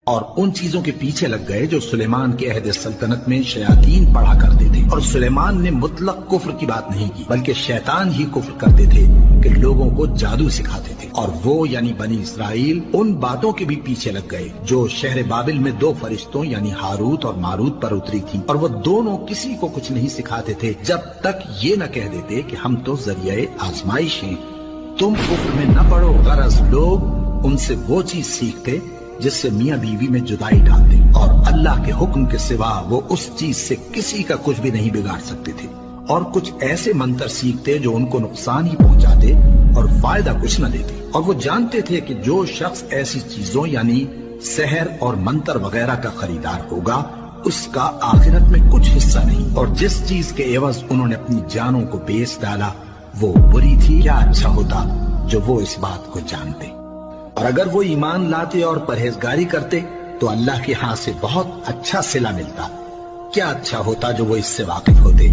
اور ان چیزوں کے پیچھے لگ گئے جو سلیمان کے عہد سلطنت میں شیاطین پڑھا کرتے تھے۔ اور سلیمان نے مطلق کفر کی بات نہیں کی، بلکہ شیطان ہی کفر کرتے تھے کہ لوگوں کو جادو سکھاتے تھے۔ اور وہ یعنی بنی اسرائیل ان باتوں کے بھی پیچھے لگ گئے جو شہر بابل میں دو فرشتوں یعنی ہاروت اور ماروت پر اتری تھی، اور وہ دونوں کسی کو کچھ نہیں سکھاتے تھے جب تک یہ نہ کہہ دیتے کہ ہم تو ذریعہ آزمائش ہیں، تم کفر میں نہ پڑو۔ غرض لوگ ان سے وہ چیز سیکھتے جس سے میاں بیوی میں جدائی ڈالتے، اور اللہ کے حکم کے سوا وہ اس چیز سے کسی کا کچھ بھی نہیں بگاڑ سکتے تھے، اور کچھ ایسے منتر سیکھتے جو ان کو نقصان ہی پہنچاتے اور فائدہ کچھ نہ دیتے۔ اور وہ جانتے تھے کہ جو شخص ایسی چیزوں یعنی سحر اور منتر وغیرہ کا خریدار ہوگا اس کا آخرت میں کچھ حصہ نہیں، اور جس چیز کے عوض انہوں نے اپنی جانوں کو بیچ ڈالا وہ بری تھی۔ کیا اچھا ہوتا جو وہ اس بات کو جانتے، اور اگر وہ ایمان لاتے اور پرہیزگاری کرتے تو اللہ کے ہاں سے بہت اچھا صلہ ملتا۔ کیا اچھا ہوتا جو وہ اس سے واقف ہوتے۔